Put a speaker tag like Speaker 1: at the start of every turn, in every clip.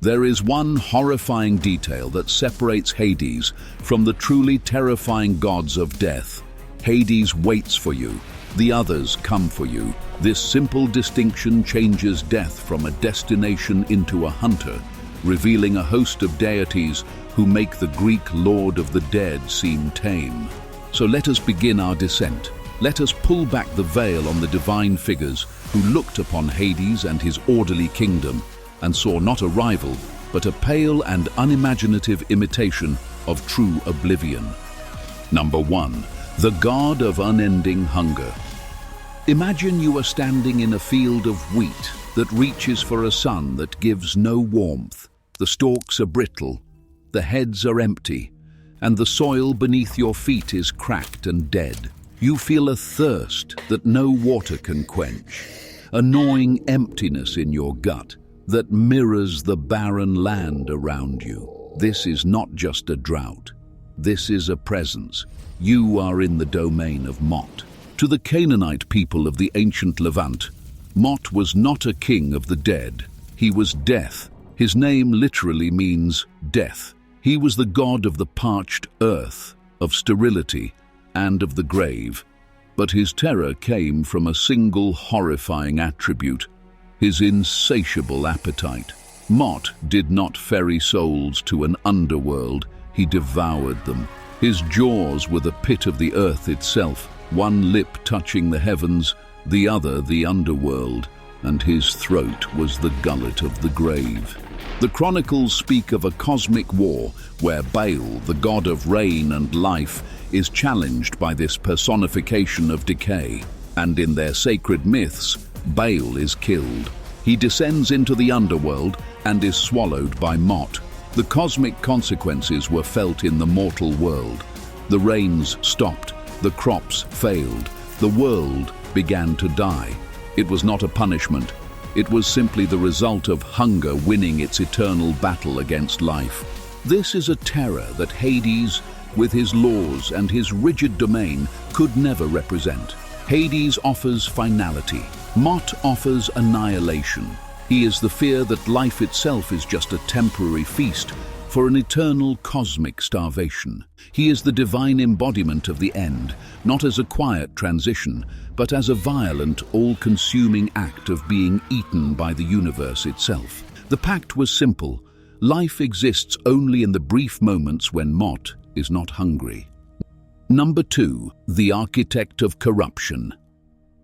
Speaker 1: There is one horrifying detail that separates Hades from the truly terrifying gods of death. Hades waits for you. The others come for you. This simple distinction changes death from a destination into a hunter, revealing a host of deities who make the Greek Lord of the Dead seem tame. So let us begin our descent. Let us pull back the veil on the divine figures who looked upon Hades and his orderly kingdom and saw not a rival, but a pale and unimaginative imitation of true oblivion. Number 1. The god of unending hunger. Imagine you are standing in a field of wheat that reaches for a sun that gives no warmth. The stalks are brittle, the heads are empty, and the soil beneath your feet is cracked and dead. You feel a thirst that no water can quench, a gnawing emptiness in your gut that mirrors the barren land around you. This is not just a drought. This is a presence. You are in the domain of Mott. To the Canaanite people of the ancient Levant, Mott was not a king of the dead. He was death. His name literally means death. He was the god of the parched earth, of sterility, and of the grave. But his terror came from a single horrifying attribute: his insatiable appetite. Mott did not ferry souls to an underworld, he devoured them. His jaws were the pit of the earth itself, one lip touching the heavens, the other the underworld, and his throat was the gullet of the grave. The chronicles speak of a cosmic war where Baal, the god of rain and life, is challenged by this personification of decay, and in their sacred myths, Baal is killed. He descends into the underworld and is swallowed by Mott. The cosmic consequences were felt in the mortal world. The rains stopped, the crops failed, the world began to die. It was not a punishment. It was simply the result of hunger winning its eternal battle against life. This is a terror that Hades, with his laws and his rigid domain, could never represent. Hades offers finality. Mott offers annihilation. He is the fear that life itself is just a temporary feast for an eternal cosmic starvation. He is the divine embodiment of the end, not as a quiet transition, but as a violent, all-consuming act of being eaten by the universe itself. The pact was simple. Life exists only in the brief moments when Mott is not hungry. Number 2. The architect of corruption.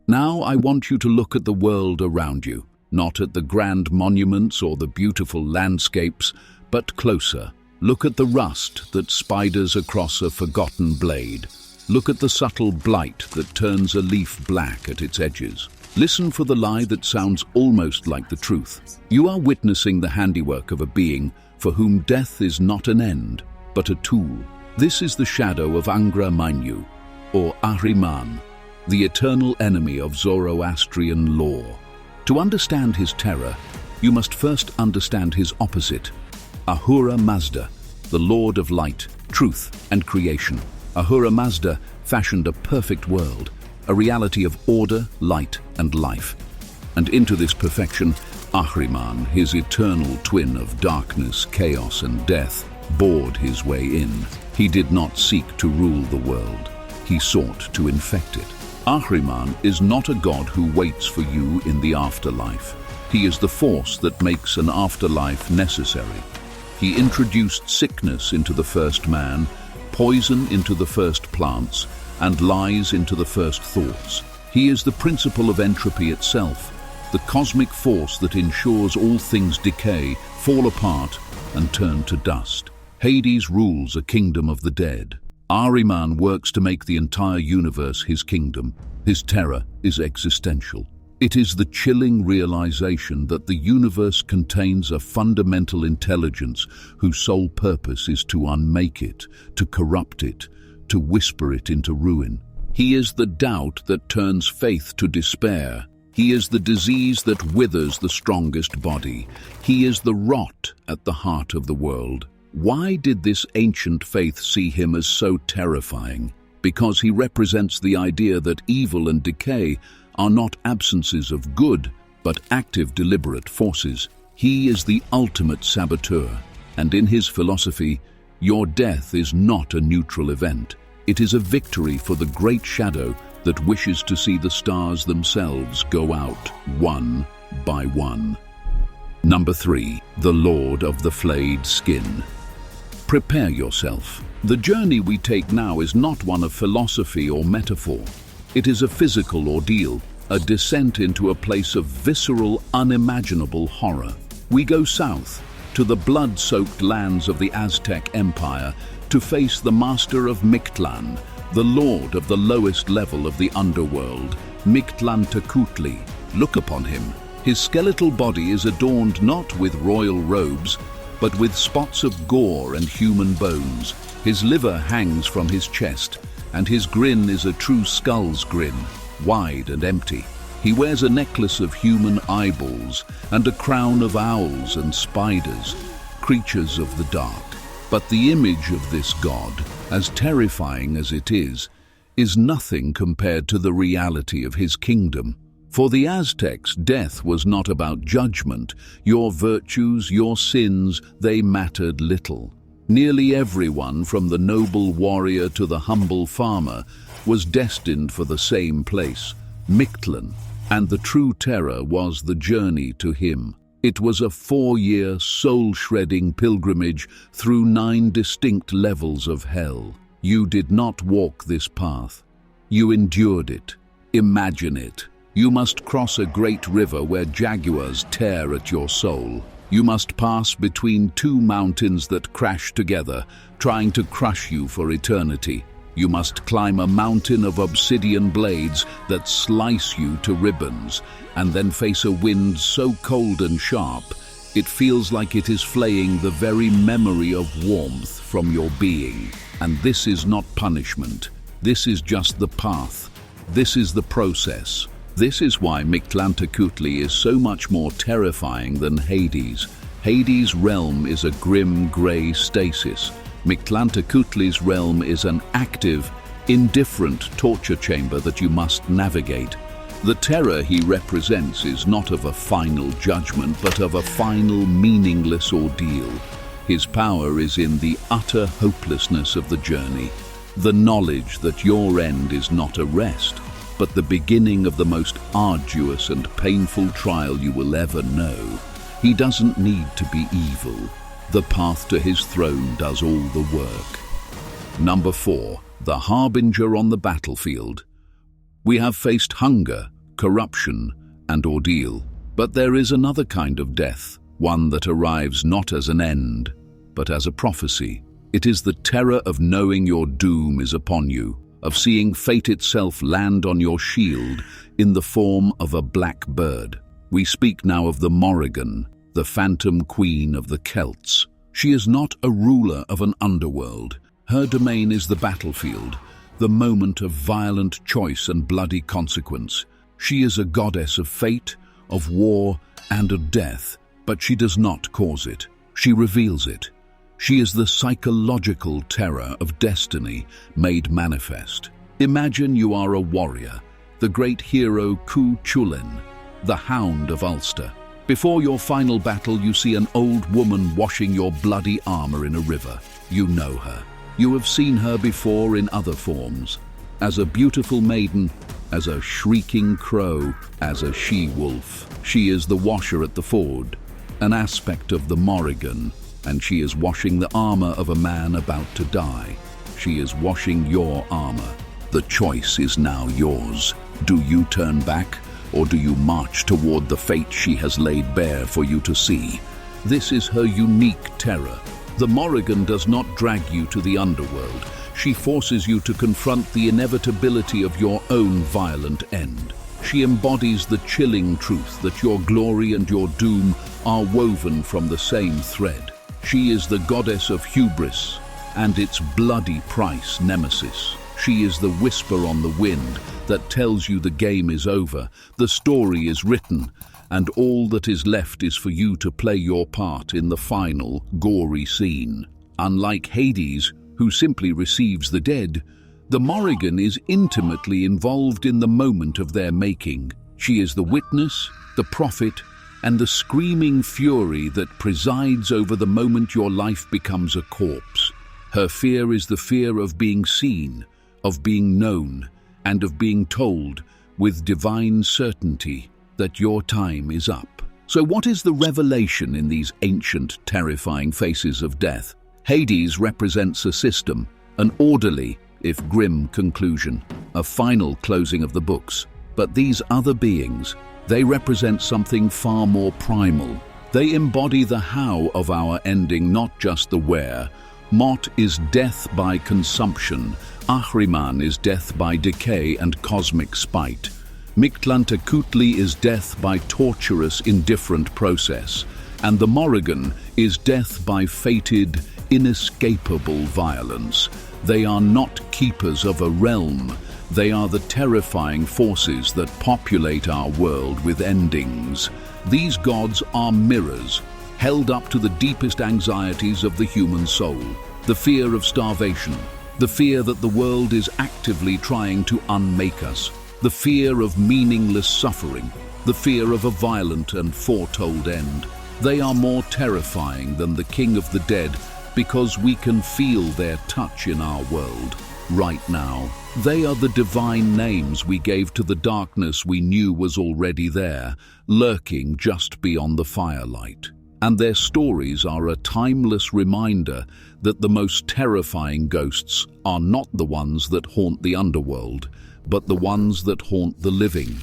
Speaker 1: Now I want you to look at the world around you, not at the grand monuments or the beautiful landscapes, but closer. Look at the rust that spiders across a forgotten blade. Look at the subtle blight that turns a leaf black at its edges. Listen for the lie that sounds almost like the truth. You are witnessing the handiwork of a being for whom death is not an end, but a tool. This is the shadow of Ahriman, or Ahriman, the eternal enemy of Zoroastrian lore. To understand his terror, you must first understand his opposite, Ahura Mazda, the Lord of Light, Truth, and Creation. Ahura Mazda fashioned a perfect world, a reality of order, light, and life. And into this perfection, Ahriman, his eternal twin of darkness, chaos, and death, bored his way in. He did not seek to rule the world. He sought to infect it. Ahriman is not a god who waits for you in the afterlife. He is the force that makes an afterlife necessary. He introduced sickness into the first man, poison into the first plants, and lies into the first thoughts. He is the principle of entropy itself, the cosmic force that ensures all things decay, fall apart, and turn to dust. Hades rules a kingdom of the dead. Ahriman works to make the entire universe his kingdom. His terror is existential. It is the chilling realization that the universe contains a fundamental intelligence whose sole purpose is to unmake it, to corrupt it, to whisper it into ruin. He is the doubt that turns faith to despair. He is the disease that withers the strongest body. He is the rot at the heart of the world. Why did this ancient faith see him as so terrifying? Because he represents the idea that evil and decay are not absences of good, but active, deliberate forces. He is the ultimate saboteur, and in his philosophy, your death is not a neutral event. It is a victory for the great shadow that wishes to see the stars themselves go out one by one. Number 3. The Lord of the Flayed Skin. Prepare yourself. The journey we take now is not one of philosophy or metaphor. It is a physical ordeal, a descent into a place of visceral, unimaginable horror. We go south, to the blood-soaked lands of the Aztec Empire, to face the master of Mictlan, the lord of the lowest level of the underworld, Mictlantecuhtli. Look upon him. His skeletal body is adorned not with royal robes, but with spots of gore and human bones. His liver hangs from his chest, and his grin is a true skull's grin, wide and empty. He wears a necklace of human eyeballs and a crown of owls and spiders, creatures of the dark. But the image of this god, as terrifying as it is nothing compared to the reality of his kingdom. For the Aztecs, death was not about judgment. Your virtues, your sins, they mattered little. Nearly everyone, from the noble warrior to the humble farmer, was destined for the same place, Mictlan, and the true terror was the journey to him. It was a 4-year, soul-shredding pilgrimage through 9 distinct levels of hell. You did not walk this path. You endured it. Imagine it. You must cross a great river where jaguars tear at your soul. You must pass between 2 mountains that crash together, trying to crush you for eternity. You must climb a mountain of obsidian blades that slice you to ribbons, and then face a wind so cold and sharp, it feels like it is flaying the very memory of warmth from your being. And this is not punishment. This is just the path. This is the process. This is why Mictlantecuhtli is so much more terrifying than Hades. Hades' realm is a grim grey stasis. Mictlantecuhtli's realm is an active, indifferent torture chamber that you must navigate. The terror he represents is not of a final judgment, but of a final, meaningless ordeal. His power is in the utter hopelessness of the journey, the knowledge that your end is not a rest, but the beginning of the most arduous and painful trial you will ever know. He doesn't need to be evil. The path to his throne does all the work. Number 4. The Harbinger on the battlefield. We have faced hunger, corruption, and ordeal. But there is another kind of death, one that arrives not as an end, but as a prophecy. It is the terror of knowing your doom is upon you, of seeing fate itself land on your shield in the form of a black bird. We speak now of the Morrigan, the phantom queen of the Celts. She is not a ruler of an underworld. Her domain is the battlefield, the moment of violent choice and bloody consequence. She is a goddess of fate, of war, and of death, but she does not cause it. She reveals it. She is the psychological terror of destiny made manifest. Imagine you are a warrior, the great hero Cuchulainn, the Hound of Ulster. Before your final battle, you see an old woman washing your bloody armor in a river. You know her. You have seen her before in other forms. As a beautiful maiden, as a shrieking crow, as a she-wolf. She is the washer at the ford, an aspect of the Morrigan, and she is washing the armor of a man about to die. She is washing your armor. The choice is now yours. Do you turn back, or do you march toward the fate she has laid bare for you to see? This is her unique terror. The Morrigan does not drag you to the underworld. She forces you to confront the inevitability of your own violent end. She embodies the chilling truth that your glory and your doom are woven from the same thread. She is the goddess of hubris and its bloody price, nemesis. She is the whisper on the wind that tells you the game is over, the story is written, and all that is left is for you to play your part in the final, gory scene. Unlike Hades, who simply receives the dead, the Morrigan is intimately involved in the moment of their making. She is the witness, the prophet, and the screaming fury that presides over the moment your life becomes a corpse. Her fear is the fear of being seen, of being known, and of being told with divine certainty that your time is up. So what is the revelation in these ancient, terrifying faces of death? Hades represents a system, an orderly, if grim, conclusion, a final closing of the books. But these other beings, they represent something far more primal. They embody the how of our ending, not just the where. Mott is death by consumption. Ahriman is death by decay and cosmic spite. Mictlantecuhtli is death by torturous, indifferent process. And the Morrigan is death by fated, inescapable violence. They are not keepers of a realm. They are the terrifying forces that populate our world with endings. These gods are mirrors, held up to the deepest anxieties of the human soul. The fear of starvation, the fear that the world is actively trying to unmake us, the fear of meaningless suffering, the fear of a violent and foretold end. They are more terrifying than the King of the Dead because we can feel their touch in our world right now. They are the divine names we gave to the darkness we knew was already there, lurking just beyond the firelight. And their stories are a timeless reminder that the most terrifying ghosts are not the ones that haunt the underworld, but the ones that haunt the living.